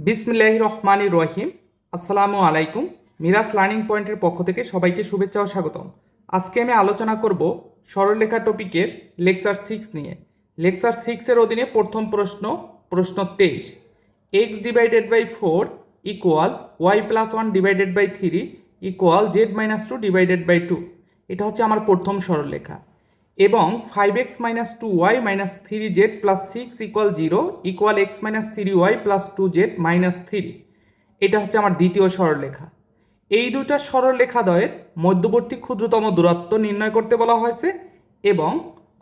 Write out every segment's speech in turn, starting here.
বিসমিল্লাহির রহমানির রহিম। আসসালামু আলাইকুম। মিরাজ লার্নিং পয়েন্টের পক্ষ থেকে সবাইকে শুভেচ্ছা ও স্বাগতম। আজকে আমি আলোচনা করব সরলরেখা টপিকের লেকচার 6 নিয়ে। লেকচার 6-এর অধীনে প্রথম প্রশ্ন 23, x divided by 4 equal y plus 1 divided by 3 equal z minus 2 divided by 2। এটা হচ্ছে আমার প্রথম সরলরেখা। এবং 5x minus 2y minus 3z plus 6 equal 0 equal x minus 3y plus 2z minus 3। এটা হচ্ছে আমার দ্বিতীয় সরলরেখা। এই দুটা সরলরেখাদ্বয়ের মধ্যবর্তী ক্ষুদ্রতম দূরত্ব নির্ণয় করতে বলা হয়েছে এবং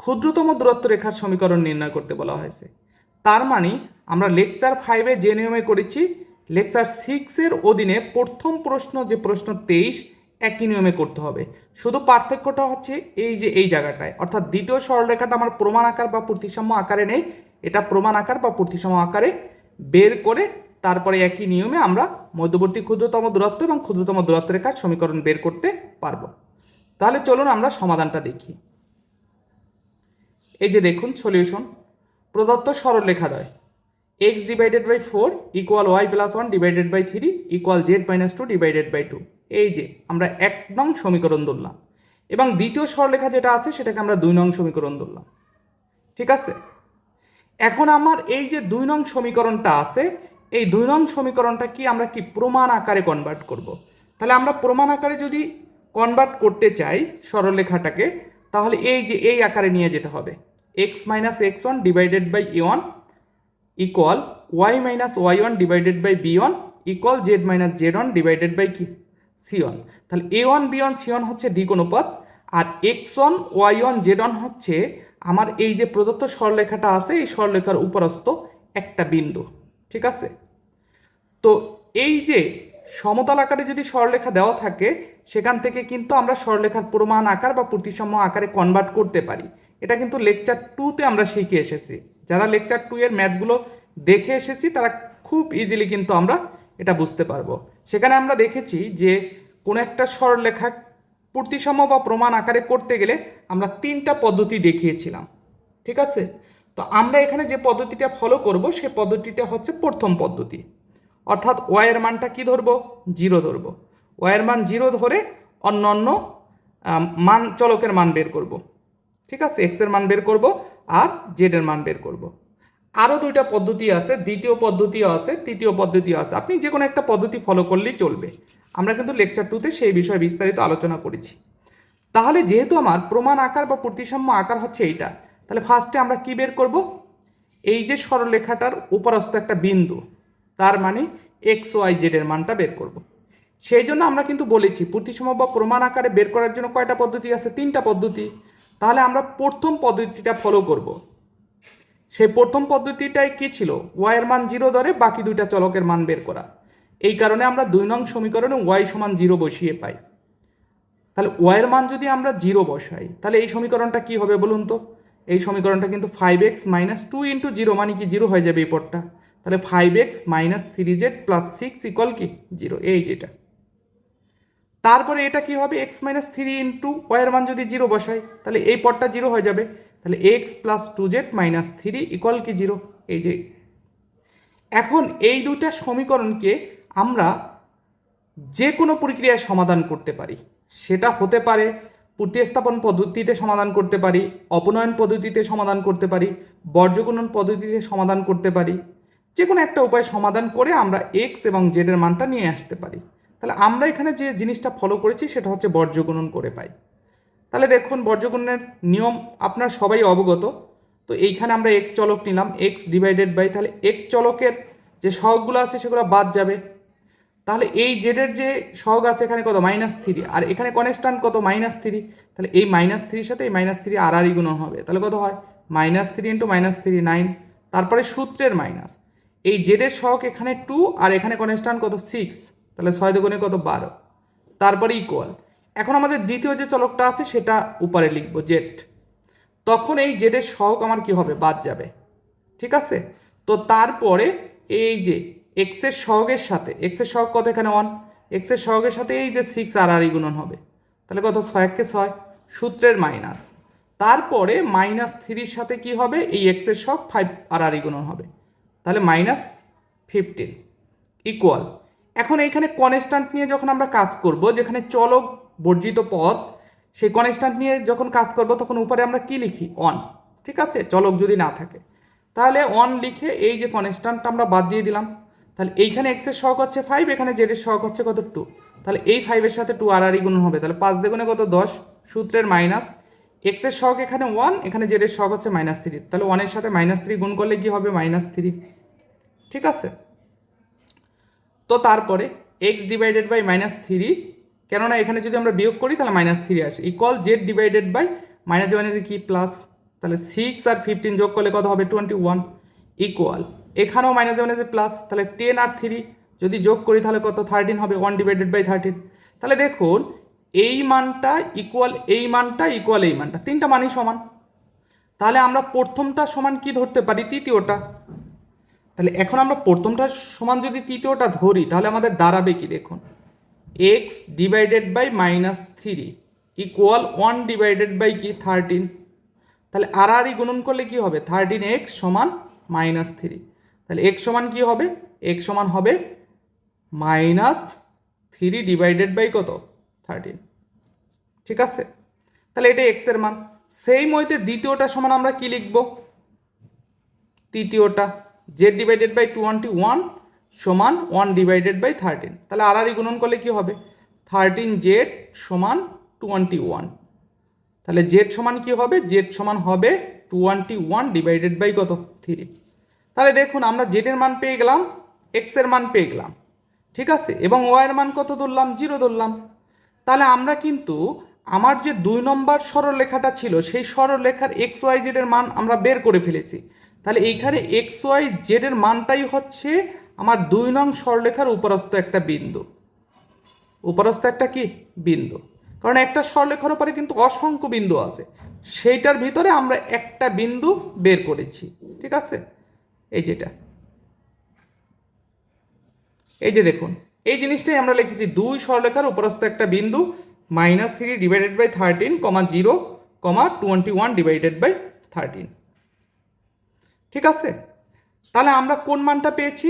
ক্ষুদ্রতম দূরত্ব রেখার সমীকরণ নির্ণয় করতে বলা হয়েছে। তার মানে আমরা লেকচার 5-এ যে নিয়মে করেছি, লেকচার 6-এর অধীনে প্রথম প্রশ্ন যে প্রশ্ন 23 একই নিয়মে করতে হবে। শুধু পার্থক্যটা হচ্ছে এই জায়গাটায়, অর্থাৎ দ্বিতীয় সরলরেখাটা আমার প্রমাণ আকার বা প্রতিসাম্য আকারে নেই, এটা প্রমাণ আকার বা প্রতিসাম্য আকারে বের করে তারপরে একই নিয়মে আমরা মধ্যবর্তী ক্ষুদ্রতম দূরত্ব এবং ক্ষুদ্রতম দূরত্ব রেখার সমীকরণ বের করতে পারবো। তাহলে চলুন আমরা সমাধানটা দেখি। এই যে দেখুন সলিউশন। প্রদত্ত সরলরেখাদ্বয় x divided by 4 equal y plus 1 divided by 3 equal z minus 2 divided by 2। এই যে আমরা 1 নং সমীকরণ ধরলাম এবং দ্বিতীয় সরলরেখা যেটা আছে সেটাকে আমরা 2 নং সমীকরণ ধরলাম। ঠিক আছে, এখন আমার এই যে 2 নং সমীকরণটা আছে, এই 2 নং সমীকরণটা কি আমরা কি প্রমাণ আকারে কনভার্ট করব। তাহলে আমরা প্রমাণ আকারে যদি কনভার্ট করতে চাই সরলরেখাটাকে, তাহলে এই যে এই আকারে নিয়ে যেতে হবে। x minus x1 divided by a1 equal y minus y1 divided by b1 equal z minus z1 divided by কি c1। তাহলে a1 b1 c1 হচ্ছে দিক অনুপাত, আর x1 y1 z1 হচ্ছে আমার এই যে প্রদত্ত সরলরেখাটা আছে এই সরলরেখার উপরস্থ একটা বিন্দু। ঠিক আছে, তো এই যে সমতল আকারে যদি সরলরেখা দেওয়া থাকে সেখান থেকে কিন্তু আমরা সরলরেখার প্রমাণ আকার বা প্রতিসাম্য আকারে কনভার্ট করতে পারি। এটা কিন্তু লেকচার 2-তে আমরা শিখে এসেছি। যারা লেকচার 2-এর ম্যাথগুলো দেখে এসেছি তারা খুব ইজিলি কিন্তু আমরা এটা বুঝতে পারবো। সেখানে আমরা দেখেছি যে কোনো একটা সরলরেখা প্রতিসাম্য বা প্রমাণ আকারে করতে গেলে আমরা 3টা পদ্ধতি দেখিয়েছিলাম। ঠিক আছে, তো আমরা এখানে যে পদ্ধতিটা ফলো করব সে পদ্ধতিটা হচ্ছে প্রথম পদ্ধতি, অর্থাৎ ওয়াইয়ের মানটা কি ধরবো, 0 ধরবো। ওয়াইয়ের মান 0 ধরে অন্যান্য মান চলকের মান বের করব। ঠিক আছে, এক্সের মান বের করব আর জেডের মান বের করব। আরও 2টা পদ্ধতি আছে, দ্বিতীয় পদ্ধতিও আছে, তৃতীয় পদ্ধতিও আছে। আপনি যে কোনো একটা পদ্ধতি ফলো করলেই চলবে। আমরা কিন্তু লেকচার 2-তে সেই বিষয়ে বিস্তারিত আলোচনা করেছি। তাহলে যেহেতু আমার প্রমাণ আকার বা প্রতিসাম্য আকার হচ্ছে এইটা, তাহলে ফার্স্টে আমরা কি বের করব, এই যে সরলরেখাটার উপরস্থ একটা বিন্দু, তার মানে এক্স ওয়াই জেডের মানটা বের করব। সেই জন্য আমরা কিন্তু বলেছি প্রতিসাম্য বা প্রমাণ আকারে বের করার জন্য কয়টা পদ্ধতি আছে, 3টা পদ্ধতি। তাহলে আমরা প্রথম পদ্ধতিটা ফলো করব। সেই প্রথম পদ্ধতিটাই কি ছিল, ওয়াইয়ের মান 0 ধরে বাকি 2টা চলকের মান বের করা। এই কারণে আমরা 2 নং সমীকরণে ওয়াই সমান 0 বসিয়ে পাই। তাহলে ওয়াইয়ের মান যদি আমরা 0 বসাই তাহলে এই সমীকরণটা কি হবে বলুন তো, এই সমীকরণটা কিন্তু 5x মাইনাস 2 ইন্টু 0 মানে কি 0 হয়ে যাবে এই পদটা। তাহলে 5x minus 3z plus 6 equal কি 0, এই যেটা। তারপরে এটা কি হবে, x মাইনাস 3 ইন্টু ওয়াইয়ের মান যদি 0 বসাই তাহলে এই পদটা 0 হয়ে যাবে। তাহলে x plus 2z minus 3 equal কি 0, এই যে। এখন এই 2টা সমীকরণকে আমরা যে কোনো প্রক্রিয়ায় সমাধান করতে পারি। সেটা হতে পারে প্রতিস্থাপন পদ্ধতিতে সমাধান করতে পারি, অপনয়ন পদ্ধতিতে সমাধান করতে পারি, বর্জগুণন পদ্ধতিতে সমাধান করতে পারি। যে কোনো একটা উপায় সমাধান করে আমরা এক্স এবং জেডের মানটা নিয়ে আসতে পারি। তাহলে আমরা এখানে যে জিনিসটা ফলো করেছি সেটা হচ্ছে বর্জগুণন করে পাই। তাহলে দেখুন বর্জগুণনের নিয়ম আপনার সবাই অবগত। তো এইখানে আমরা এক চলক নিলাম, এক্স ডিভাইডেড বাই, তাহলে এক চলকের যে সহগগুলো আছে সেগুলো বাদ যাবে। তাহলে এই জেডের যে সহগ আছে এখানে কত, -3, আর এখানে কনস্ট্যান্ট কত, -3। তাহলে এই -3-এর সাথে এই -3 আর গুণন হবে, তাহলে কত হয়, -3 ইন্টু -3 9। তারপরে সূত্রের মাইনাস, এই জেডের সহগ এখানে 2 আর এখানে কনস্ট্যান্ট কত 6, তাহলে 6 দুগুণে কত 12। তারপরে ইকুয়াল, এখন আমাদের দ্বিতীয় যে চলকটা আছে সেটা উপরে লিখবো জেড। তখন এই জেডের সহগ আমার কি হবে, বাদ যাবে। ঠিক আছে, তো তারপরে এই যে এক্সের সহগের সাথে, এক্সের সহগ কত এখানে 1, এক্সের সহগের সাথে এই যে 6 আর গুণন হবে, তাহলে কত 6 × 6, সূত্রের মাইনাস। তারপরে -3-এর সাথে কি হবে, এই এক্সের সহগ 5 আর গুণন হবে, তাহলে -15। ইকুয়াল, এখন এইখানে কনস্ট্যান্ট নিয়ে যখন আমরা কাজ করব, যেখানে চলক বর্জিত পদ, সেই কনস্ট্যান্ট নিয়ে যখন কাজ করব তখন উপরে আমরা কি লিখি? অন। ঠিক আছে, চলক যদি না থাকে তাহলে অন লিখে এই যে কনস্ট্যান্টটা আমরা বাদ দিয়ে দিলাম। তাহলে এইখানে এক্সের সহগ হচ্ছে 5, এখানে জেডের সহগ হচ্ছে কত? 2। তাহলে এই 5-এর সাথে 2 আর গুণন হবে, তাহলে 5 দ্বিগুণে কত? 10। সূত্রের মাইনাস এক্সের সহগ এখানে 1, এখানে জেডের সহগ হচ্ছে -3, তাহলে 1-এর সাথে -3 গুণ করলে কি হবে? -3। ঠিক আছে, তো তারপরে এক্স ডিভাইডেড বাই -3, কেননা এখানে যদি আমরা বিয়োগ করি তাহলে -3 আসে, equal Z divided by minus মাইনাসে কি প্লাস, তাহলে 6 আর 15 যোগ করলে কত হবে? 21, ইকুয়াল এখানেও মাইনাস মাইনাসে প্লাস, তাহলে 10 আর 3 যদি যোগ করি তাহলে কত? 13 হবে, 1 ডিভাইডেড বাই 13। তাহলে দেখুন এই মানটা ইকুয়াল এই মানটা ইকুয়াল এই মানটা, তিনটা মানই সমান। তাহলে আমরা প্রথমটা সমান কি ধরতে পারি? তৃতীয়টা। তাহলে এখন আমরা প্রথমটা সমান যদি তৃতীয়টা ধরি তাহলে আমাদের দাঁড়াবে কি? দেখুন X divided by -3 equal 1 divided by কি? 13। তাহলে আর গুণন করলে কি হবে? 13x সমান -3। তাহলে x সমান কি হবে? x সমান হবে -3 ডিভাইডেড বাই কত? 13। ঠিক আছে, তাহলে এটা x এর মান। সেই মইতে দ্বিতীয়টা সমান আমরা কি লিখব? তৃতীয়টা z ডিভাইডেড বাই 21 সমান 1 ডিভাইডেড বাই 13। তাহলে আর গুণন করলে কি হবে? 13z সমান 21। তাহলে z সমান কি হবে? z সমান হবে 21 ডিভাইডেড বাই কত? 3। তাহলে দেখুন আমরা z এর মান পেয়ে গেলাম, x এর মান পেয়ে গেলাম। ঠিক আছে, এবং y এর মান কত ধরলাম? 0 ধরলাম। তাহলে আমরা কিন্তু আমার যে 2 নম্বর সরলরেখাটা ছিল সেই সরলরেখার এক্স ওয়াই জেড এর মান আমরা বের করে ফেলেছি। তাহলে এইখানে এক্স ওয়াই জেড এর মানটাই হচ্ছে আমার 2 নং সরলরেখার উপরস্থ একটা বিন্দু। উপরস্থ একটা কি? বিন্দু। কারণ একটা সরলরেখার উপরে কিন্তু অসংখ্য বিন্দু আছে, সেইটার ভিতরে আমরা একটা বিন্দু বের করেছি। ঠিক আছে, এই যেটা, এই যে দেখুন এই জিনিসটাই আমরা লিখেছি, 2 সরলরেখার উপরস্থ একটা বিন্দু -3 ডিভাইডেড বাই 13, 0, 21 ডিভাইডেড বাই 13। ঠিক আছে, তাহলে আমরা কোন মানটা পেয়েছি?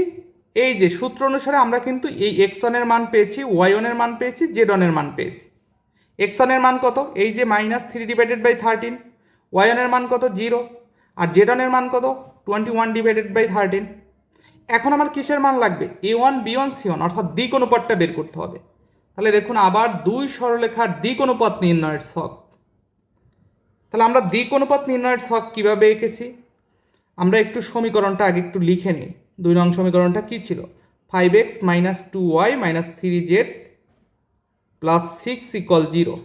এই যে সূত্র অনুসারে আমরা কিন্তু এই x1 এর মান পেয়েছি, y1 এর মান পেয়েছি, z1 এর মান পেয়েছি। x1 এর মান কত? এই যে -3 ডিভাইডেড বাই 13, y1 এর মান কত? 0, আর z1 এর মান কত? 21 ডিভাইডেড বাই 13। এখন আমার কিসের মান লাগবে? a1 b1 c1, অর্থাৎ দিক অনুপাতটা বের করতে হবে। তাহলে দেখুন আবার 2 সরলরেখার দিক অনুপাত নির্ণয়ের ছক। তাহলে আমরা দিক অনুপাত নির্ণয়ের ছক কীভাবে এঁকেছি? আমরা একটু সমীকরণটা আগে একটু লিখে নিই। 2 নং সমীকরণটা কী ছিল? 5x - 2y - 3z + 6 = 0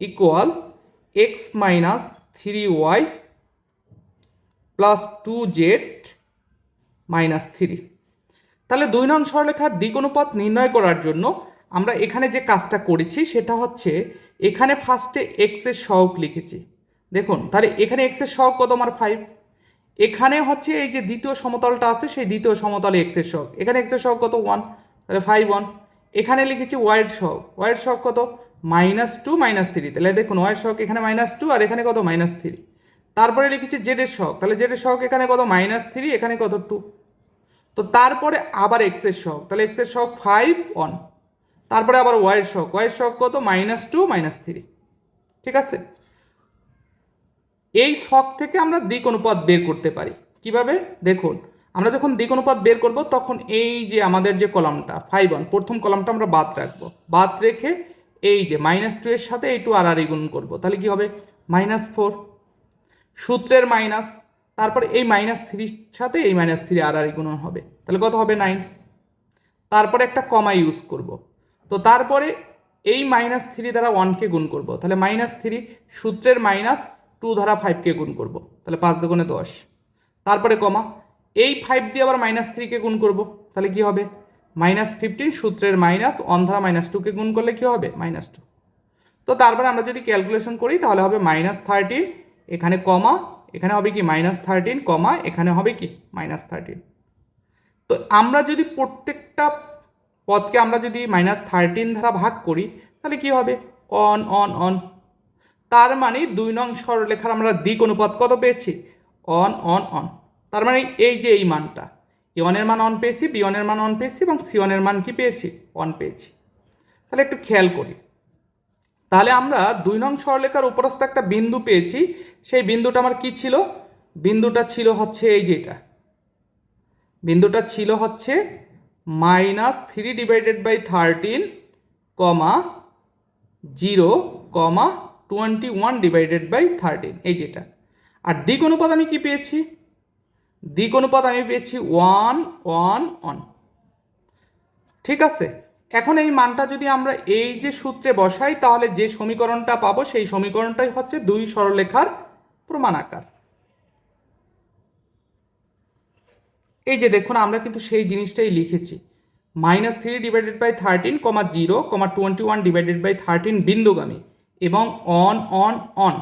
equal x - 3y + 2z - 3। তাহলে 2 নং সরলরেখার দিক অনুপাত নির্ণয় করার জন্য আমরা এখানে যে কাজটা করেছি সেটা হচ্ছে এখানে ফার্স্টে এক্স এর সহগ লিখেছি। দেখুন তাহলে এখানে এক্স এর সহগ কত? আমার 5। এখানে হচ্ছে এই যে দ্বিতীয় সমতলটা আছে সেই দ্বিতীয় সমতলে এক্স এর সহগ, এখানে এক্স এর সহগ কত? 1, তাহলে 5 1। এখানে লিখেছি ওয়াই এর সহগ, ওয়াই এর সহগ কত? -2 -3, তাহলে দেখুন ওয়াই এর সহগ এখানে -2 আর এখানে কত? -3। তারপরে লিখেছি জেড এর সহগ, তাহলে জেড এর সহগ এখানে কত? -3, এখানে কত? 2। তো তারপরে আবার এক্স এর সহগ, তাহলে এক্স এর সহগ 5 1। তারপরে আবার ওয়াই এর সহগ কত? -2 -3। ঠিক আছে, এই ছক থেকে আমরা দিক অনুপাত বের করতে পারি কিভাবে? দেখুন আমরা যখন দিক অনুপাত বের করব তখন এই যে আমাদের যে কলামটা 5 1, প্রথম কলামটা আমরা বাদ রাখবো, বাদ রেখে এই যে -2 এর সাথে এই 2 আর গুণ করবো, তাহলে কি হবে? -4 সূত্রের মাইনাস, তারপরে এই -3 সাথে এই -3 আর গুণন হবে, তাহলে কত হবে? 9। তারপরে একটা কমা ইউজ করব, তো তারপরে এই -3 দ্বারা 1কে গুণ করব, তাহলে -3 সূত্রের -2 দ্বারা 5কে গুণ করব, তাহলে 5 দুগুণে 10। তারপরে কমা এই 5 দিয়ে আবার -3কে গুণ করব, তাহলে কি হবে? -15 সূত্রের -1 দ্বারা -2কে গুণ করলে কি হবে? -2। তো তারপরে আমরা যদি ক্যালকুলেশন করি তাহলে হবে -13, এখানে কমা, এখানে হবে কি -13 কমা, এখানে হবে কি -13। তো আমরা যদি প্রত্যেকটা পদকে আমরা যদি -13 দ্বারা ভাগ করি তাহলে কি হবে? On on on. তার মানে 2 নং সরলরেখার আমরা দিক অনুপাত কত পেয়েছি? On on on. তার মানে এই যে এই মানটা, A1 এর মান 1 পেয়েছি, B1 এর মান 1 পেয়েছি এবং C1 এর মান কি পেয়েছি 1 পেয়েছি। তাহলে একটু খেয়াল করি, তাহলে আমরা 2 নং সরলরেখার উপরস্থ একটা বিন্দু পেয়েছি। সেই বিন্দুটা আমার কি ছিল? বিন্দুটা ছিল হচ্ছে এই যেটা, বিন্দুটা ছিল হচ্ছে -3 ডিভাইডেড বাই 13, 0, 21 ডিভাইডেড বাই 13, এই যেটা। আর দিক অনুপাত আমি কি পেয়েছি? দিক অনুপাত আমি পেয়েছি 1 1 1। ঠিক আছে, এখন এই মানটা যদি আমরা এই যে সূত্রে বসাই তাহলে যে সমীকরণটা পাবো সেই সমীকরণটাই হচ্ছে 2 সরলরেখার প্রমাণ আকার। এই যে দেখুন, আমরা কিন্তু সেই জিনিসটাই লিখেছি, -3 ডিভাইডেড বাই 13, 0, 21 ডিভাইডেড বাই 13 বিন্দুগামী এবং অন অন অন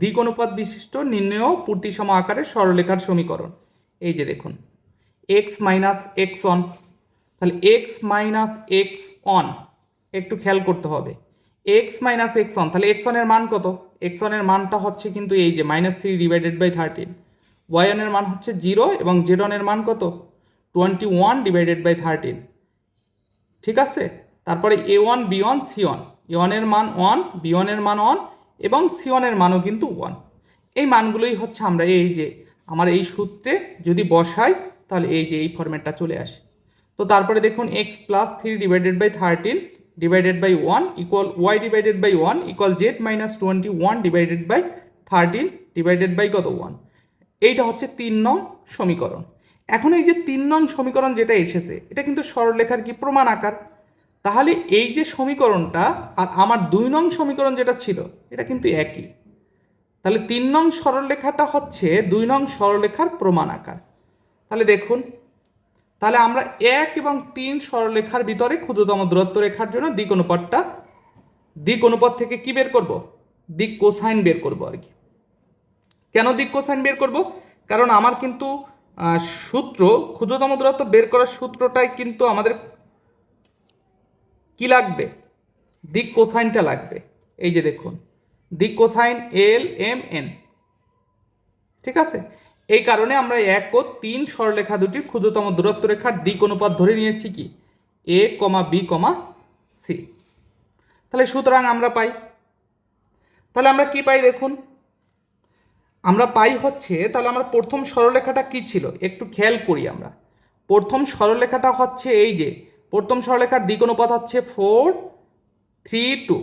দিক অনুপাত বিশিষ্ট নির্ণেয় পূর্তিসম আকারের সরলরেখার সমীকরণ। এই যে দেখুন, x মাইনাস এক্স অন, তাহলে x মাইনাস এক্স অন একটু খেয়াল করতে হবে, x মাইনাস এক্স অন, তাহলে x অনের মান কত? x অনের মানটা হচ্ছে কিন্তু এই যে -3 ডিভাইডেড বাই 13, y অনের মান হচ্ছে 0 এবং z অনের মান কত? 21 ডিভাইডেড বাই 13। ঠিক আছে, তারপরে a1 b1 c1, a1 এর মান 1, b1 এর মান 1 এবং c1 এর মানও কিন্তু 1। এই মানগুলোই হচ্ছে আমরা এই যে আমার এই সূত্রে যদি বসাই তাহলে এই যে এই ফরম্যাটটা চলে আসে। তো তারপরে দেখুন x plus 3 divided by 13 divided by 1 equal y divided by 1 equal z minus 21 divided by 13 divided by কত 1। এইটা হচ্ছে 3 নং সমীকরণ। এখন এই যে 3 নং সমীকরণ যেটা এসেছে এটা কিন্তু সরলরেখার কি প্রমাণ আকার। তাহলে এই যে সমীকরণটা আর আমার 2 নং সমীকরণ যেটা ছিল এটা কিন্তু একই। তাহলে 3 নং সরলরেখাটা হচ্ছে 2 নং সরলরেখার প্রমাণ আকার। তাহলে দেখুন, তাহলে আমরা 1 এবং 3 সরলরেখার ভিতরে ক্ষুদ্রতম দূরত্ব রেখার জন্য দিক অনুপাত থেকে কি বের করব? দিক কোসাইন বের করব আর কি। কেন দিক কোসাইন বের করব? কারণ আমার কিন্তু সূত্র, ক্ষুদ্রতম দূরত্ব বের করার সূত্রটাই কিন্তু আমাদের কি লাগবে? দিক কোসাইনটা লাগবে। এই যে দেখুন, দিক কোসাইন LMN। ঠিক আছে, এই কারণে আমরা 1 ও 3 সরলরেখা দুটির ক্ষুদ্রতম দূরত্ব রেখার দিক অনুপাত ধরে নিয়েছি কি a, b, c। তাহলে সুতরাং আমরা পাই, তাহলে আমরা কি পাই দেখুন, আমরা পাই হচ্ছে, তাহলে আমরা প্রথম সরলরেখাটা কি ছিল একটু খেয়াল করি। আমরা প্রথম সরলরেখাটা হচ্ছে এই যে প্রথম সরলরেখার দিক অনুপাত হচ্ছে 4 3 2।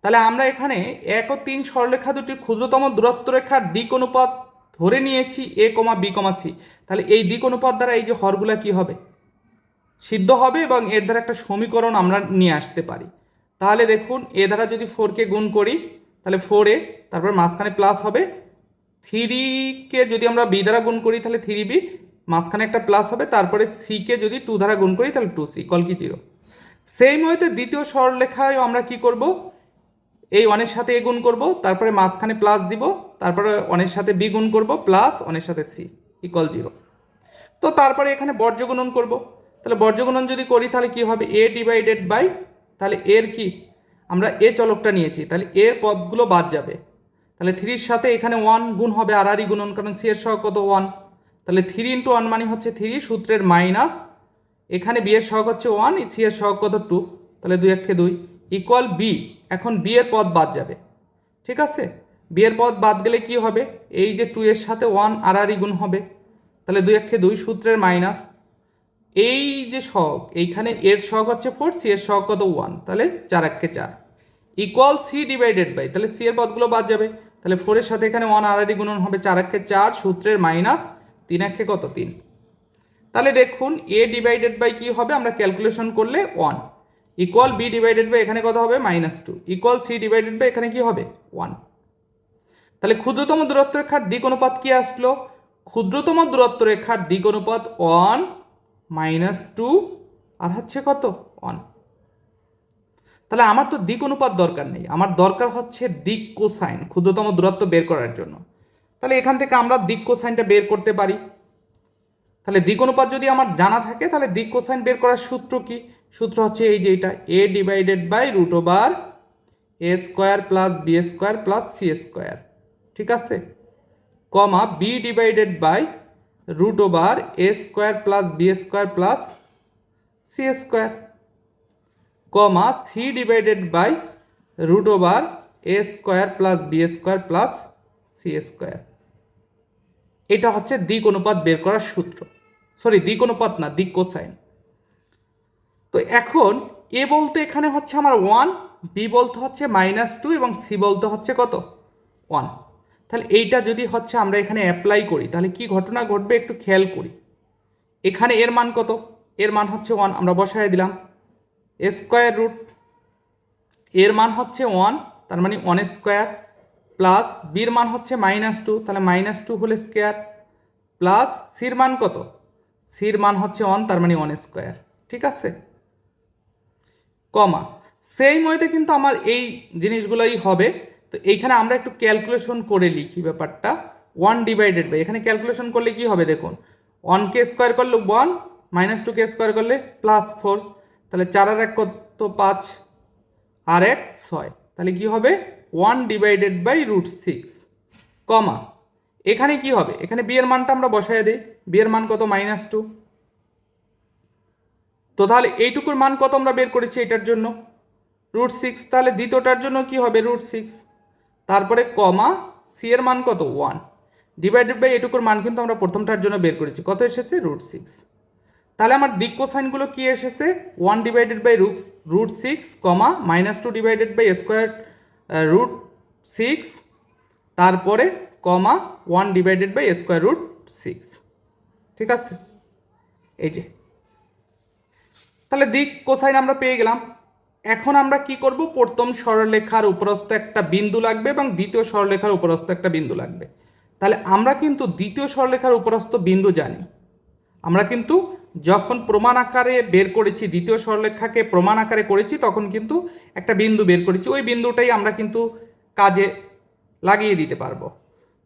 তাহলে আমরা এখানে 1 ও 3 সরলরেখা দুটির ক্ষুদ্রতম দূরত্ব রেখার দিক অনুপাত ধরে নিয়েছি a, b, c। তাহলে এই দিক অনুপাত দ্বারা এই যে হরগুলা কি হবে? সিদ্ধ হবে এবং এর দ্বারা একটা সমীকরণ আমরা নিয়ে আসতে পারি। তাহলে দেখুন, এ দ্বারা যদি 4কে গুণ করি তাহলে 4a, তারপর মাঝখানে প্লাস হবে, 3কে যদি আমরা b দ্বারা গুণ করি তাহলে 3b, মাঝখানে একটা প্লাস হবে, তারপরে c-কে যদি 2 দ্বারা গুণ করি তাহলে 2c ইকুয়াল কি 0। সেই মতে দ্বিতীয় সরলরেখায় আমরা কি করব? এই 1 এর সাথে a গুণ করব, তারপরে মাঝখানে প্লাস দিব, তারপরে 1 এর সাথে b গুণ করব, প্লাস 1 এর সাথে c ইকুয়াল 0। তো তারপরে এখানে বর্জ্য গুণন করব। তাহলে বর্জ্য গুণন যদি করি তাহলে কি হবে? a ডিভাইডেড বাই, তাহলে এর কি আমরা a চলকটা নিয়েছি, তাহলে এর পদগুলো বাদ যাবে। তাহলে 3 এর সাথে এখানে 1 গুণ হবে, আর গুণন, কারণ c এর সহগ কত 1। তাহলে 3 × 1 মানে হচ্ছে 3, সূত্রের মাইনাস, এখানে b এর সহগ হচ্ছে 1, c এর সহগ কত 2, তাহলে 2 × 2 ইকুয়াল b। এখন b এর পদ বাদ যাবে। ঠিক আছে, b এর পদ বাদ গেলে কি হবে? এই যে 2 এর সাথে 1 আর গুণ হবে, তাহলে 2 × 2 সূত্রের মাইনাস, এই যে সহগ এইখানে এর সহগ হচ্ছে 4, c এর সহগ কত 1, তাহলে 4 × 4 ইকুয়াল c ডিভাইডেড বাই, তাহলে c এর পদগুলো বাদ যাবে, তাহলে 4 এর সাথে এখানে 1 আর গুণন হবে, 4 × 4 সূত্রের মাইনাস, 3 × কত 3। তাহলে দেখুন a ডিভাইডেড বাই কি হবে? আমরা ক্যালকুলেশন করলে 1 ইকুয়াল b ডিভাইডেড বাই এখানে কত হবে? -2 ইকুয়াল c ডিভাইডেড বাই এখানে কি হবে? 1। তাহলে ক্ষুদ্রতম দূরত্ব রেখার দিক অনুপাত কি আসলো? ক্ষুদ্রতম দূরত্ব রেখার দিক অনুপাত 1 -2 আর হচ্ছে কত 1। তাহলে আমার তো দিক অনুপাত দরকার নেই, আমার দরকার হচ্ছে দিক কোসাইন ক্ষুদ্রতম দূরত্ব বের করার জন্য। তাহলে এখান থেকে আমরা দিক কোসাইনটা বের করতে পারি। তাহলে দিক অনুপাত যদি আমার জানা থাকে তাহলে দিক কোসাইন বের করার সূত্র কি? সূত্র হচ্ছে এই যে এটা, a divided by √a square plus b square plus c square. ঠিক আছে, b divided by root over A square plus B square plus C square, comma C divided by root over A square plus B square plus C square. এটা হচ্ছে দিক অনুপাত বের করার সূত্র, sorry দিক অনুপাত না, দিক কোসাইন। তো এখন এ বলতে এখানে হচ্ছে আমার 1, বি বলতে হচ্ছে -2 এবং সি বলতে হচ্ছে কত 1। তাহলে এইটা যদি হচ্ছে আমরা এখানে অ্যাপ্লাই করি তাহলে কি ঘটনা ঘটবে একটু খেয়াল করি। এখানে এর মান কত, এর মান হচ্ছে 1, আমরা বসায় দিলাম স্কোয়ার রুট, এর মান হচ্ছে 1 তার মানে 1 স্কোয়ার, প্লাস বির মান হচ্ছে -2 তাহলে -2 হোল স্কোয়ার, প্লাস সির মান কত, সির মান হচ্ছে 1 তার মানে 1 স্কোয়ার। ঠিক আছে, কমা সেই মধ্যে কিন্তু আমার এই জিনিসগুলোই হবে। তো এইখানে আমরা একটু ক্যালকুলেশন করে লিখি ব্যাপারটা। 1 ডিভাইডেড বাই, এখানে ক্যালকুলেশন করলে কি হবে দেখুন, 1কে স্কোয়ার করলে 1, -2কে স্কোয়ার করলে +4, তাহলে 4 আর 1 কত 5 আর 1 6, তাহলে কি হবে 1 ডিভাইডেড বাই √6, কমা এখানে কি হবে, এখানে বি এর মানটা আমরা বসায় দিই, বি এর মান কত -2। তো তাহলে এইটুকুর মান কত আমরা বের করেছি এটার জন্য √6, তাহলে দ্বিতীয়টার জন্য কি হবে √6, তারপরে কমা সি এর মান কত 1 ডিভাইডেড বাই এটুকুর মান কিন্তু আমরা প্রথমটার জন্য বের করেছি, কত এসেছে √6। তাহলে আমার দিক কোসাইনগুলো কি এসেছে 1 divided by √6, comma -2 divided by square √6, তারপরে কমা 1 ডিভাইডেড বাই স্কোয়ার √6। ঠিক আছে, এই যে তাহলে দিক কোসাইন আমরা পেয়ে গেলাম। এখন আমরা কি করব, প্রথম সরলরেখার উপরস্থ একটা বিন্দু লাগবে এবং দ্বিতীয় সরলরেখার উপরস্থ একটা বিন্দু লাগবে। তাহলে আমরা কিন্তু দ্বিতীয় সরলরেখার উপরস্থ বিন্দু জানি, আমরা কিন্তু যখন প্রমাণ আকারে বের করেছি, দ্বিতীয় সরলরেখাকে প্রমাণ আকারে করেছি তখন কিন্তু একটা বিন্দু বের করেছি, ওই বিন্দুটাই আমরা কিন্তু কাজে লাগিয়ে দিতে পারবো।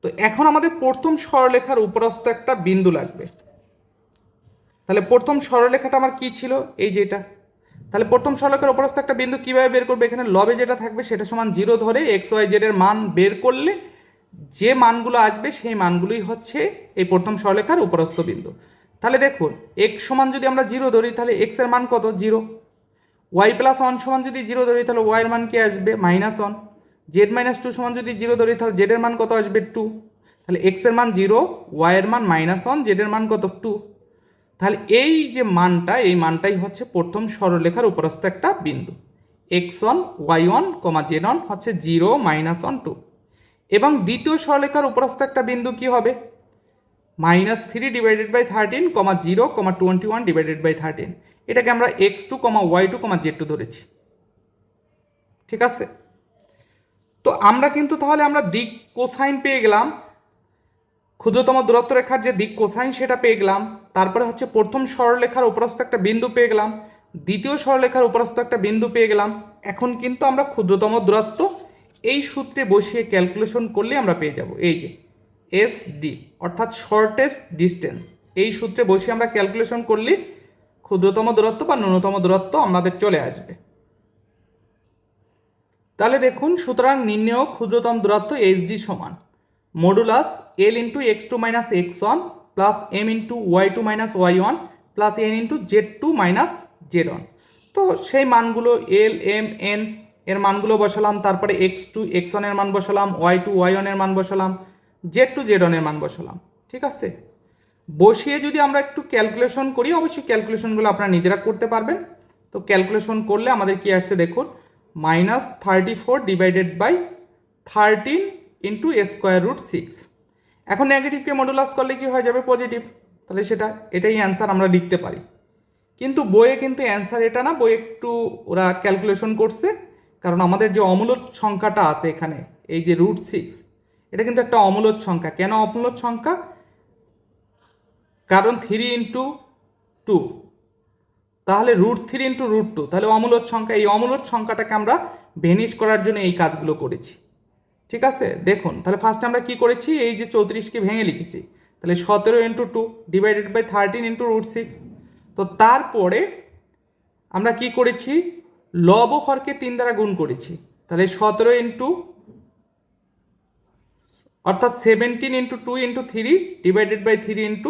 তো এখন আমাদের প্রথম সরলরেখার উপরস্থ একটা বিন্দু লাগবে। তাহলে প্রথম সরলরেখাটা আমার কি ছিল, এই যেটা। তাহলে প্রথম সরলরেখার উপরস্থ একটা বিন্দু কিভাবে বের করবে, এখানে লবে যেটা থাকবে সেটা সমান 0 ধরে XYZ এর মান বের করলে যে মানগুলো আসবে সেই মানগুলোই হচ্ছে এই প্রথম সরলরেখার উপরস্থ বিন্দু। তাহলে দেখুন x সমান যদি আমরা 0 ধরি তাহলে x এর মান কত 0, y + 1 সমান যদি 0 ধরি তাহলে y এর মান কি আসবে -1, z - 2 সমান যদি 0 ধরি তাহলে z এর মান কত আসবে 2, তাহলে x এর মান 0, y এর মান -1, z এর মান কত 2। তাহলে এই যে মানটা, এই মানটাই হচ্ছে প্রথম সরলরেখার উপরস্থ একটা বিন্দু, x1 y1 z1 হচ্ছে 0 -1 2। এবং দ্বিতীয় সরলরেখার উপরস্থ একটা বিন্দু কি হবে -3 ডিভাইডেড বাই 13, 0 21 ডিভাইডেড বাই 13, এটাকে আমরা x2 y2 z2 ধরেছি। ঠিক আছে, তো আমরা কিন্তু তাহলে আমরা দিক কোসাইন পেয়ে গেলাম, ক্ষুদ্রতম দূরত্ব রেখার যে দিক কোসাইন সেটা পেয়ে গেলাম। তারপরে হচ্ছে প্রথম সরলরেখার উপরস্থ একটা বিন্দু পেয়ে গেলাম, দ্বিতীয় সরলরেখার উপরস্থ একটা বিন্দু পেয়ে গেলাম। এখন কিন্তু আমরা ক্ষুদ্রতম দূরত্ব এই সূত্রে বসিয়ে ক্যালকুলেশন করলে আমরা পেয়ে যাব, এই যে SD অর্থাৎ শর্টেস্ট ডিস্টেন্স, এই সূত্রে বসিয়ে আমরা ক্যালকুলেশন করলে ক্ষুদ্রতম দূরত্ব বা ন্যূনতম দূরত্ব আমাদের চলে আসবে। তাহলে দেখুন, সুতরাং নির্ণেয় ক্ষুদ্রতম দূরত্ব SD সমান modulus L × x2 - x1 plus m × y2 - y1 plus n × z2 - z1। তো সেই মানগুলো L, M, n এর মানগুলো বসালাম, তারপরে x2 x1 এর মান বসালাম, y2 y1 এর মান বসালাম, z2 z1 এর মান বসালাম। ঠিক আছে, বসিয়ে যদি আমরা একটু ক্যালকুলেশন করি, অবশ্যই ক্যালকুলেশনগুলো আপনারা নিজেরা করতে পারবেন। তো ক্যালকুলেশন করলে আমাদের কি আসছে দেখুন, -34 ডিভাইডেড বাই 13 × √6। এখন নেগেটিভকে মডুলাস করলে কি হয়ে যাবে পজিটিভ, তাহলে এটাই অ্যান্সার আমরা লিখতে পারি। কিন্তু বইয়ে কিন্তু অ্যান্সার এটা না, বইয়ে একটু ওরা ক্যালকুলেশন করছে, কারণ আমাদের যে অমূলদ সংখ্যাটা আছে এখানে, এই যে √6, এটা কিন্তু একটা অমূলদ সংখ্যা। কেন অমূলদ সংখ্যা, কারণ 3 × 2, তাহলে √3 × √2, তাহলে অমূলদ সংখ্যা। এই অমূলদ সংখ্যাটাকে আমরা ভেনিশ করার জন্য এই কাজগুলো করেছি। ঠিক আছে, দেখুন তাহলে ফার্স্ট আমরা কি করেছি, এই যে 34কে ভেঙে লিখেছি, তাহলে 17 × 2 ডিভাইডেড বাই 13 × √6। তো তারপরে আমরা কি করেছি, লব ও হরকে 3 দ্বারা গুণ করেছি, তাহলে 17 অর্থাৎ 17 × 2 × 3 ডিভাইডেড বাই 3 ×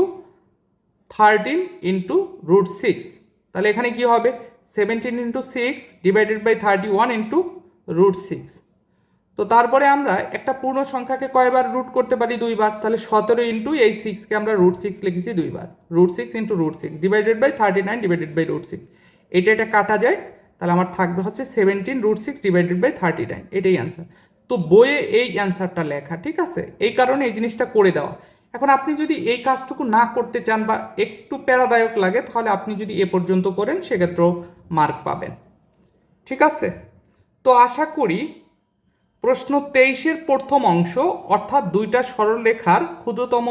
13 ইন্টু রুট 6। তাহলে এখানে কি হবে 17 into 6 divided by 31 into root 6। তো তারপরে আমরা একটা পূর্ণ সংখ্যাকে কয়বার রুট করতে পারি? দুইবার। তাহলে 17 ইন্টু এই 6কে আমরা রুট 6 লিখেছি দুইবার, root 6 into root 6 divided by 39 divided by root 6। এটা কাটা যায়, তাহলে আমার থাকবে হচ্ছে 17 রুট 6 ডিভাইডেড বাই 39, এটাই অ্যান্সার। তো বইয়ে এই অ্যান্সারটা লেখা, ঠিক আছে? এই কারণে এই জিনিসটা করে দেওয়া। এখন আপনি যদি এই কাজটুকু না করতে চান বা একটু প্যারাদায়ক লাগে, তাহলে আপনি যদি এ পর্যন্ত করেন সেক্ষেত্রেও মার্ক পাবেন, ঠিক আছে? তো আশা করি প্রশ্ন 23-এর প্রথম অংশ অর্থাৎ দুইটা সরলরেখার ক্ষুদ্রতম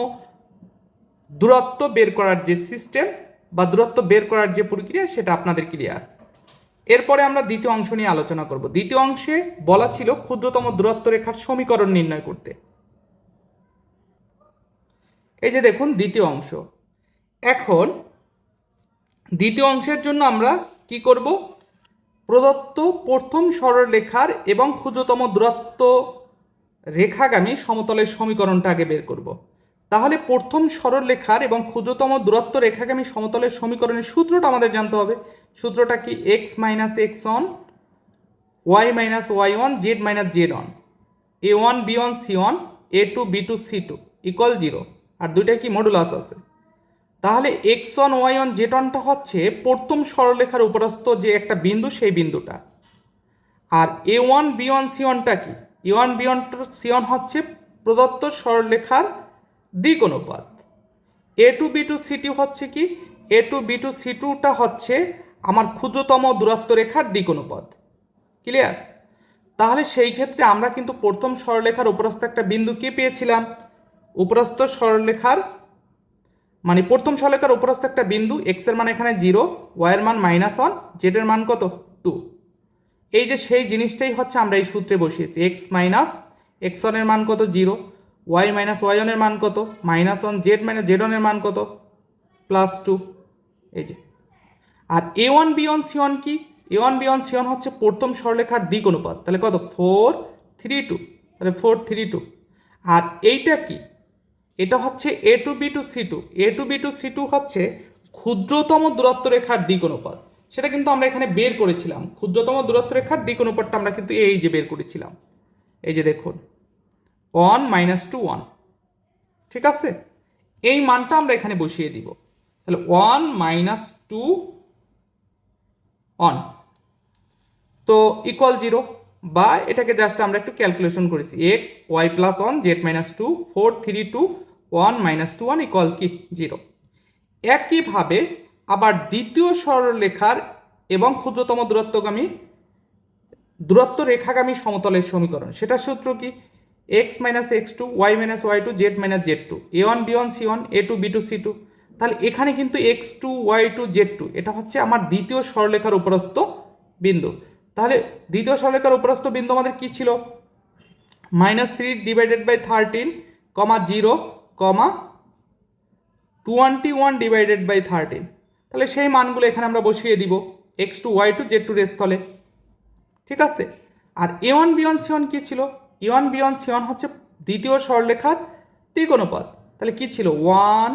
দূরত্ব বের করার যে সিস্টেম বা দূরত্ব বের করার যে প্রক্রিয়া সেটা আপনাদের ক্লিয়ার। এরপরে আমরা দ্বিতীয় অংশ নিয়ে আলোচনা করব। দ্বিতীয় অংশে বলা ছিল ক্ষুদ্রতম দূরত্ব রেখার সমীকরণ নির্ণয় করতে। এই যে দেখুন দ্বিতীয় অংশ। এখন দ্বিতীয় অংশের জন্য আমরা কি করব? প্রদত্ত প্রথম সরলরেখার এবং ক্ষুদ্রতম দূরত্ব রেখাগামী সমতলের সমীকরণটা আগে বের করব। তাহলে প্রথম সরলরেখার এবং ক্ষুদ্রতম দূরত্ব রেখাগামী সমতলের সমীকরণের সূত্রটা আমাদের জানতে হবে। সূত্রটা কি? X minus X one Y minus Y one Z minus Z one A one B one C one A two B two C two equal 0। আর দুইটাই কি মডুলাস আছে। তাহলে X one Y one Z ওয়ানটা হচ্ছে প্রথম সরলরেখার উপরস্থ যে একটা বিন্দু, সেই বিন্দুটা। আর a one B one c ওয়ানটা কি? A one B one C one হচ্ছে প্রদত্ত সরলরেখার দিক অনুপাত। A two B two C two হচ্ছে কি? A two B two c টুটা হচ্ছে আমার ক্ষুদ্রতম দূরত্ব রেখার দিক অনুপাত। ক্লিয়ার? তাহলে সেই ক্ষেত্রে আমরা কিন্তু প্রথম সরলরেখার উপরস্থ একটা বিন্দু কি পেয়েছিলাম? উপরস্থ সরলরেখার মানে প্রথম সরলরেখার উপরস্থ একটা বিন্দু, এক্স এর মান এখানে 0, ওয়াই এর মান -1, জেড এর মান কত? 2। এই যে সেই জিনিসটাই হচ্ছে আমরা এই সূত্রে বসিয়েছি। এক্স মাইনাস এক্স ওয়ান এর মান কত? 0, ওয়াই মাইনাস ওয়াই ওয়ান এর মান কত? -1, জেড মাইনাস জেড ওয়ান এর মান কত? +2। এই যে। আর a one B one C one কি? A one B one C one হচ্ছে প্রথম সরলরেখার দিক অনুপাত। তাহলে কত? 4, 3, 2। তাহলে 4, 3, 2। আর এইটা কি? এটা হচ্ছে a two B two C two. A two B two C two হচ্ছে ক্ষুদ্রতম দূরত্ব রেখার দিক অনুপাত। সেটা কিন্তু আমরা এখানে বের করেছিলাম। ক্ষুদ্রতম দূরত্ব রেখার দিক অনুপাতটা আমরা কিন্তু এই যে বের করেছিলাম। এই যে দেখুন 1 - 2 1, ঠিক আছে? এই মানটা আমরা এখানে বসিয়ে দিব। তাহলে 1 - 2 1 তো ইকুয়াল 0, বা এটাকে জাস্ট আমরা একটু ক্যালকুলেশন করেছি। X Y plus 1 Z -2 4 3 2 1 - 2 1 equal কি? 0। একইভাবে আবার দ্বিতীয় সরলরেখার এবং ক্ষুদ্রতম দূরত্ব রেখাগামী সমতলের সমীকরণ, সেটার সূত্র কি? X minus x two y minus y two z minus z two a one B one C one A two B two C two. তাহলে এখানে কিন্তু x two y two z two এটা হচ্ছে আমার দ্বিতীয় সরলরেখার উপরস্থ বিন্দু। তাহলে দ্বিতীয় সরলরেখার উপরস্থ বিন্দু আমাদের কি ছিল? -3 ডিভাইডেড বাই 13, 0, 21 ডিভাইডেড বাই 13। তাহলে সেই মানগুলো এখানে আমরা বসিয়ে দিব x two y two z two এর স্থলে, ঠিক আছে? আর a one B one C one কী ছিল? A one B one C one হচ্ছে দ্বিতীয় সরলরেখার দিক অনুপাত। তাহলে কি ছিল? 1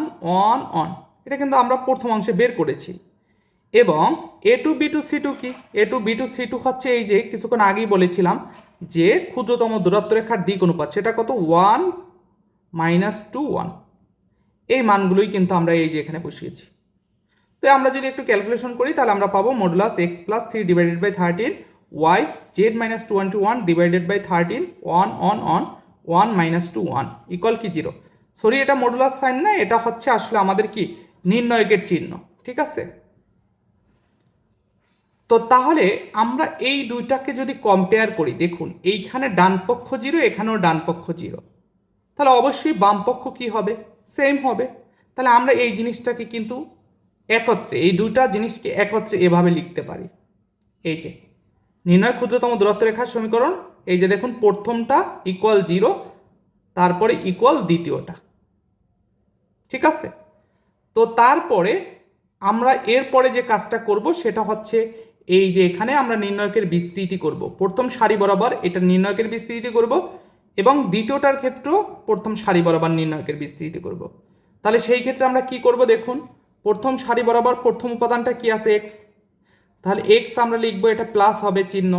1 1। এটা কিন্তু আমরা প্রথম অংশে বের করেছি। এবং a two B two C two কি? A two B two C two হচ্ছে এই যে কিছুক্ষণ আগেই বলেছিলাম যে ক্ষুদ্রতম দূরত্ব রেখার দিক অনুপাত, সেটা কত? 1 - 2 1। এই মানগুলোই কিন্তু আমরা এই যে এখানে বসিয়েছি। তো আমরা যদি একটু ক্যালকুলেশন করি তাহলে আমরা পাবো modulus X plus 3 divided by 13 Y Z -21 divided by 13 1 1 1 1 - 2 1 equal কি? 0। সরি, এটা মডুলাস সাইন না, এটা হচ্ছে আসলে আমাদের কি নির্ণয়কের চিহ্ন, ঠিক আছে? তো তাহলে আমরা এই দুইটাকে যদি কম্পেয়ার করি, দেখুন এইখানে ডান পক্ষ 0, এখানেও ডান পক্ষ 0, তাহলে অবশ্যই বাম পক্ষ কি হবে? সেম হবে। তাহলে আমরা এই জিনিসটাকে কিন্তু একত্রে, এই দুইটা জিনিসকে একত্রে এভাবে লিখতে পারি। এই যে নির্ণয় ক্ষুদ্রতম দূরত্ব রেখার সমীকরণ, এই যে দেখুন প্রথমটা ইকুয়াল 0, তারপরে ইকুয়াল দ্বিতীয়টা, ঠিক আছে? তো তারপরে আমরা এরপরে যে কাজটা করব সেটা হচ্ছে এই যে এখানে আমরা নির্ণয়কের বিস্তৃতি করব। প্রথম সারি বরাবর এটা নির্ণয়কের বিস্তৃতি করব এবং দ্বিতীয়টার ক্ষেত্রেও প্রথম সারি বরাবর নির্ণয়কের বিস্তৃতি করব। তাহলে সেই ক্ষেত্রে আমরা কি করব? দেখুন প্রথম সারি বরাবর প্রথম উপাদানটা কি আছে এক্স, তাহলে এক্স আমরা লিখবো, এটা প্লাস হবে চিহ্ন,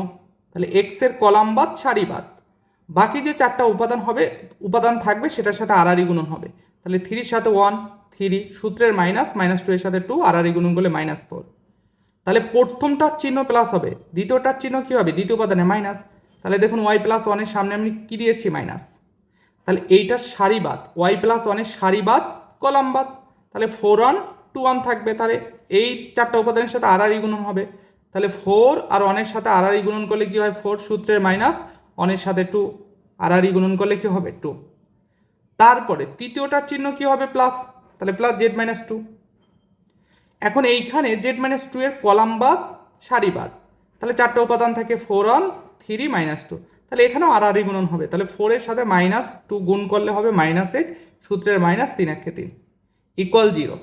তাহলে এক্সের কলাম বাদ সারি বাদ, বাকি যে চারটা উপাদান থাকবে সেটার সাথে আর গুণন হবে, তাহলে 3-র সাথে 1 3, সূত্রের মাইনাস, -2 এর সাথে 2 আর গুণন করলে -4, তাহলে প্রথমটার চিহ্ন প্লাস হবে, দ্বিতীয়টার চিহ্ন কি হবে, দ্বিতীয় উপাদানে মাইনাস, তাহলে দেখুন y+1 এর সামনে আমি কি দিয়েছি মাইনাস, তাহলে এইটার সারি বাদ, y+1 এর সারি বাদ কলাম বাদ, তাহলে 4 1 2 1 থাকবে, তাহলে এই চারটা উপাদানের সাথে আর গুণন হবে, তাহলে 4 আর 1 এর সাথে আর গুণন করলে কি হয় 4, সূত্রের মাইনাস 1 এর সাথে 2 আর গুণন করলে কি হবে 2, তারপরে তৃতীয়টার চিহ্ন কি হবে প্লাস, তাহলে প্লাস z-2, এখন এইখানে z-2 এর কলাম বাদ সারি বাদ, তাহলে চারটা উপাদান থাকে 4 1 3 -2, তাহলে এখানেও আর গুণন হবে, তাহলে 4 এর সাথে -2 গুণ করলে হবে -8, সূত্রের মাইনাস 3 1 3 ইকুয়াল 0।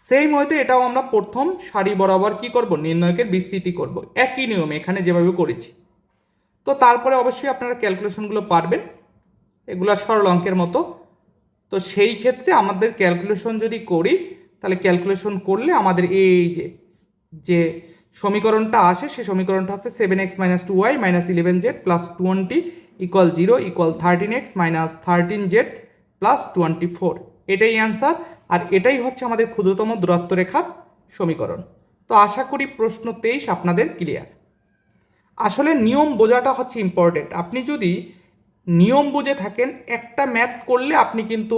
সেই মতে এটাও আমরা প্রথম সারি বরাবর কি করব, নির্ণয়কের বিস্তৃতি করব, একই নিয়মে এখানে যেভাবে করেছি। তো তারপরে অবশ্যই আপনারা ক্যালকুলেশনগুলো পারবেন, এগুলো সরল অঙ্কের মতো। তো সেই ক্ষেত্রে আমাদের ক্যালকুলেশন যদি করি, তাহলে ক্যালকুলেশন করলে আমাদের এই যে সমীকরণটা আসে, সেই সমীকরণটা হচ্ছে 7x - 2y - 11z + 20 = 0 = 13x - 13z + 24, এটাই অ্যান্সার। আর এটাই হচ্ছে আমাদের ক্ষুদ্রতম দূরত্ব রেখার সমীকরণ। তো আশা করি প্রশ্ন 23 আপনাদের ক্লিয়ার। আসলে নিয়ম বোঝাটা হচ্ছে ইম্পর্টেন্ট। আপনি যদি নিয়ম বুঝে থাকেন, একটা ম্যাথ করলে আপনি কিন্তু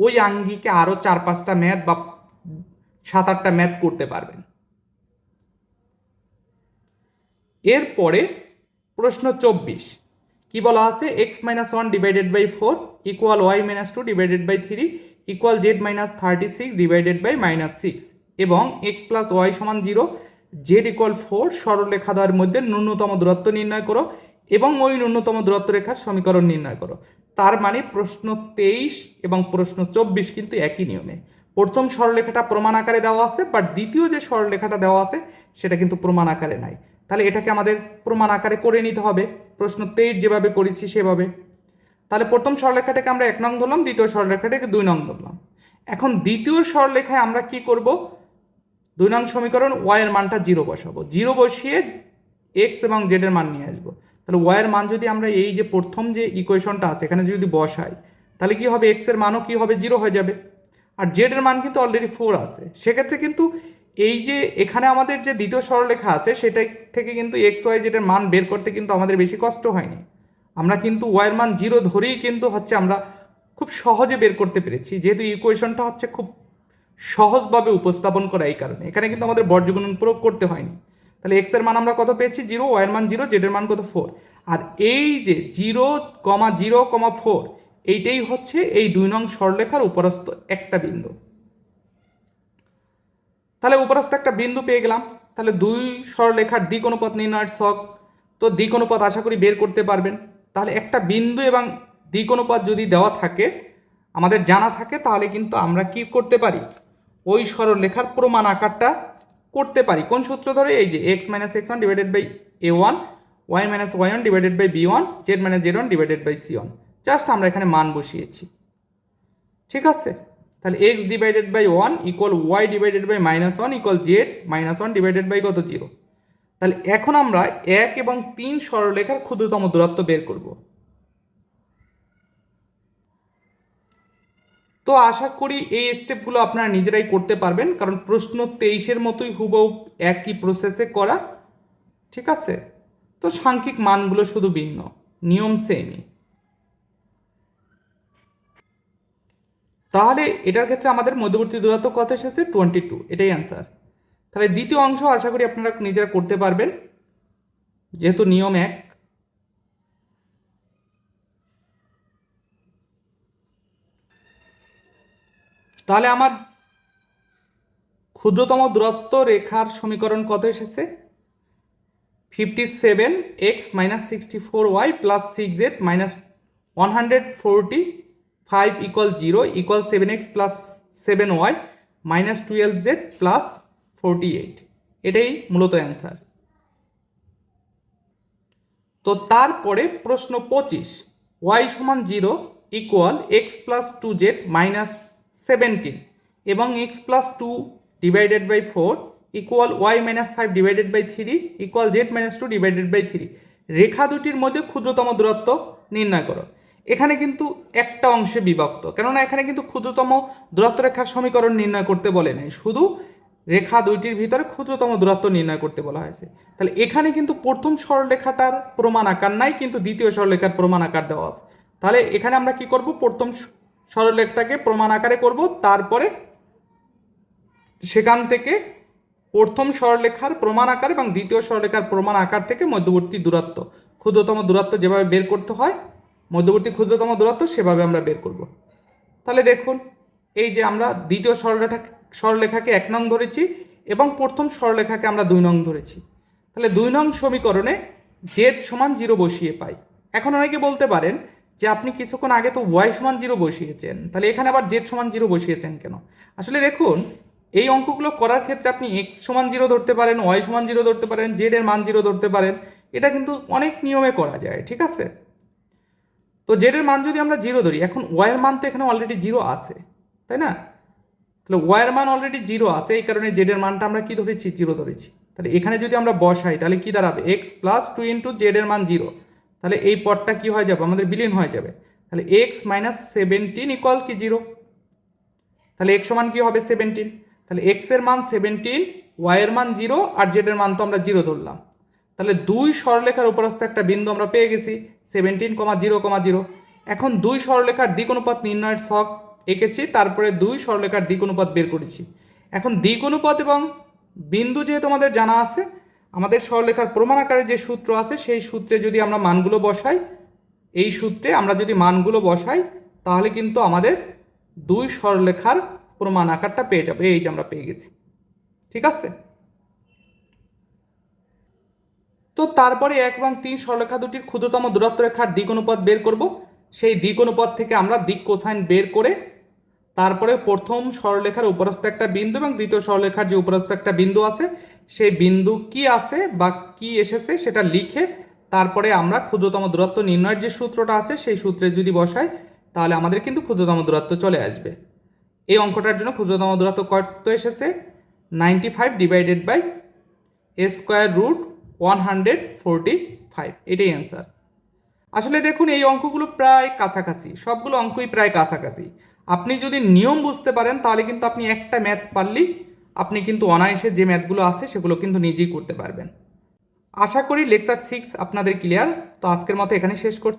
ওই আঙ্গিকে আরও 4-5টা ম্যাথ বা 7-8টা ম্যাথ করতে পারবেন। এরপরে প্রশ্ন 24 কি বলা আছে, x - 1 / 4 = y - 2 / 3 = z - 36 / -6 এবং x + y = 0, z = 4 সরলরেখা দ্বয়ের মধ্যে ন্যূনতম দূরত্ব নির্ণয় করো এবং ওই ন্যূনতম দূরত্ব রেখার সমীকরণ নির্ণয় করো। তার মানে প্রশ্ন 23 এবং প্রশ্ন 24 কিন্তু একই নিয়মে। প্রথম সরলরেখাটা প্রমাণ আকারে দেওয়া আছে, বাট দ্বিতীয় যে সরলরেখাটা দেওয়া আছে সেটা কিন্তু প্রমাণ আকারে নাই। তাহলে এটাকে আমাদের প্রমাণ আকারে করে নিতে হবে, প্রশ্ন 23 যেভাবে করেছি সেভাবে। তাহলে প্রথম সরলরেখাটাকে আমরা 1 নং ধরলাম, দ্বিতীয় সরলরেখাটাকে 2 নং ধরলাম। এখন দ্বিতীয় সরলরেখায় আমরা কি করব, 2 নং সমীকরণ y এর মানটা 0 বসাবো, 0 বসিয়ে x এবং z এর মান নিয়ে আসবো। তাহলে y এর মান যদি আমরা এই যে প্রথম যে ইকুয়েশনটা আছে এখানে যদি বসাই, তাহলে কি হবে, x এর মানও কি হবে 0 হয়ে যাবে, আর z এর মান কিন্তু অলরেডি 4 আছে। সেক্ষেত্রে কিন্তু এই যে এখানে আমাদের যে দ্বিতীয় সরলরেখা আছে সেটা থেকে কিন্তু x y z এর মান বের করতে কিন্তু আমাদের বেশি কষ্ট হয়নি। আমরা কিন্তু y এর মান 0 ধরেই কিন্তু হচ্ছে আমরা খুব সহজে বের করতে পেরেছি, যেহেতু ইকুয়েশনটা হচ্ছে খুব সহজভাবে উপস্থাপন করা, এই কারণে এখানে কিন্তু আমাদের বর্গগুণন প্রয়োগ করতে হয়নি। তাহলে x এর মান আমরা কত পেয়েছি 0, y এর মান 0, z এর মান কত 4, আর এই যে 0, 0, 4 এইটাই হচ্ছে এই 2 নং সরলরেখার উপরস্থ একটা বিন্দু। তাহলে উপরস্থ একটা বিন্দু পেয়ে গেলাম। তাহলে 2 সরলরেখার দিক অনুপাত নির্ণয়ের ছক, তো দিক অনুপাত আশা করি বের করতে পারবেন। তাহলে একটা বিন্দু এবং দিক অনুপাত যদি দেওয়া থাকে, আমাদের জানা থাকে, তাহলে কিন্তু আমরা কি করতে পারি, ওই সরলরেখার প্রমাণ আকারটা করতে পারি। কোন সূত্র ধরে, এই যে x - x1 / a1, y - y1 / b1, z - z1 / c1, just আমরা এখানে মান বসিয়েছি, ঠিক আছে। তাহলে x / 1 = y / -1 = z - 1 কত 0। তাহলে এখন আমরা 1 এবং 3 সরলরেখার ক্ষুদ্রতম দূরত্ব বের করব। তো আশা করি এই স্টেপগুলো আপনারা নিজেরাই করতে পারবেন, কারণ প্রশ্ন 23-এর মতোই হুবহু একই প্রসেসে করা, ঠিক আছে। তো সাংখ্যিক মানগুলো শুধু ভিন্ন, নিয়ম সেমই। তাহলে এটার ক্ষেত্রে আমাদের মধ্যবর্তী দূরত্ব কত এসেছে, 22, এটাই অ্যান্সার। তাহলে দ্বিতীয় অংশ আশা করি আপনারা নিজেরা করতে পারবেন, যেহেতু নিয়ম এক। তাহলে আমার ক্ষুদ্রতম দূরত্ব রেখার সমীকরণ কত এসেছে, 57x - 64y + 6z - 145 = 0 = 7x + 7y - 12z + 48, এটাই মূলত অ্যান্সার। তো তারপরে প্রশ্ন 25, y = 0 = x + 2z - 17 এবং x + 2 divided by 4 equal Y minus 5 divided by 3 equal Z minus 2 divided by 3। রেখা দুটির মধ্যে ক্ষুদ্রতম দূরত্ব নির্ণয় করো। এখানে কিন্তু একটা অংশে বিভক্ত, কেননা এখানে কিন্তু ক্ষুদ্রতম দূরত্ব রেখার সমীকরণ নির্ণয় করতে বলে নাই, শুধু রেখা দুইটির ভিতরে ক্ষুদ্রতম দূরত্ব নির্ণয় করতে বলা হয়েছে। তাহলে এখানে কিন্তু প্রথম সরলরেখাটার প্রমাণ আকার নাই, কিন্তু দ্বিতীয় সরলরেখার প্রমাণ আকার দেওয়া আছে। তাহলে এখানে আমরা কি করব, প্রথম সরলরেখাটাকে প্রমাণ আকারে করব, তারপরে সেখান থেকে প্রথম সরলরেখার প্রমাণ আকার এবং দ্বিতীয় সরলরেখার প্রমাণ আকার থেকে মধ্যবর্তী দূরত্ব, ক্ষুদ্রতম দূরত্ব যেভাবে বের করতে হয়, মধ্যবর্তী ক্ষুদ্রতম দূরত্ব সেভাবে আমরা বের করব। তাহলে দেখুন, এই যে আমরা দ্বিতীয় সরলরেখাকে 1 নং ধরেছি এবং প্রথম সরলরেখাকে আমরা 2 নং ধরেছি। তাহলে 2 নং সমীকরণে জেড সমান 0 বসিয়ে পাই। এখন অনেকে বলতে পারেন যে আপনি কিছুক্ষণ আগে তো ওয়াই সমান 0 বসিয়েছেন, তাহলে এখানে আবার জেড সমান 0 বসিয়েছেন কেন? আসলে দেখুন, এই অঙ্কগুলো করার ক্ষেত্রে আপনি এক্স সমান 0 ধরতে পারেন, ওয়াই সমান 0 ধরতে পারেন, জেড এর মান 0 ধরতে পারেন। এটা কিন্তু অনেক নিয়মে করা যায়, ঠিক আছে? তো জেড এর মান যদি আমরা 0 ধরি, এখন ওয়াই এর মান তো এখানে অলরেডি 0 আছে, তাই না? তাহলে ওয়াই এর মান অলরেডি 0 আছে, এই কারণে জেড এর মানটা আমরা কি ধরেছি, 0 ধরেছি। তাহলে এখানে যদি আমরা বসাই তাহলে কি দাঁড়াবে, এক্স প্লাস 2 ইন্টু জেড এর মান 0। তাহলে এই পদটা কি হয়ে যাবে, আমাদের বিলীন হয়ে যাবে। তাহলে এক্স মাইনাস 17 ইকুয়াল কি 0। তাহলে এক্স সমান কি হবে, 17। তাহলে এক্স এর মান 17, ওয়াই এর মান 0 আর জেড এর মান তো আমরা 0 ধরলাম। তাহলে 2 সরলরেখার উপরস্থ একটা বিন্দু আমরা পেয়ে গেছি 17,0,0। এখন 2 সরলরেখার দিক অনুপাত নির্ণয়ের ছক এঁকেছি, তারপরে 2 সরলরেখার দিক অনুপাত বের করেছি। এখন দিক অনুপাত এবং বিন্দু যেহেতু আমাদের জানা আছে, আমাদের সরলরেখার প্রমাণ আকারে যে সূত্র আছে সেই সূত্রে যদি আমরা মানগুলো বসাই, এই সূত্রে আমরা যদি মানগুলো বসাই তাহলে কিন্তু আমাদের 2 সরলরেখার প্রমাণ আকারটা পেয়ে যাবে। এই যে আমরা পেয়ে গেছি, ঠিক আছে? তো তারপরে 1 এবং 3 সরলরেখা দুটির ক্ষুদ্রতম দূরত্ব রেখার দিক অনুপাত বের করব। সেই দিক অনুপাত থেকে আমরা দিক কোসাইন বের করে তারপরে প্রথম সরলরেখার উপরস্থ একটা বিন্দু এবং দ্বিতীয় সরলরেখার যে উপরস্থ একটা বিন্দু আছে সেই বিন্দু কি আছে বা কি এসেছে সেটা লিখে তারপরে আমরা ক্ষুদ্রতম দূরত্ব নির্ণয়ের যে সূত্রটা আছে সেই সূত্রে যদি বসাই তাহলে আমাদের কিন্তু ক্ষুদ্রতম দূরত্ব চলে আসবে। এই অঙ্কটার জন্য ক্ষুদ্রতম দূরত্ব কত এসেছে, 95 ডিভাইডেড বাই স্কোয়ার রুট 145, এটাই অ্যান্সার। আসলে দেখুন, এই অঙ্কগুলো প্রায় কাছাকাছি, সবগুলো অঙ্কই প্রায় কাছাকাছি। আপনি যদি নিয়ম বুঝতে পারেন তাহলে কিন্তু আপনি একটা ম্যাথ পারলেই আপনি কিন্তু অনায়াসে যে ম্যাথগুলো আছে সেগুলো কিন্তু নিজেই করতে পারবেন। আশা করি লেকচার 6 আপনাদের ক্লিয়ার। তো আজকের মতো এখানে শেষ করছি।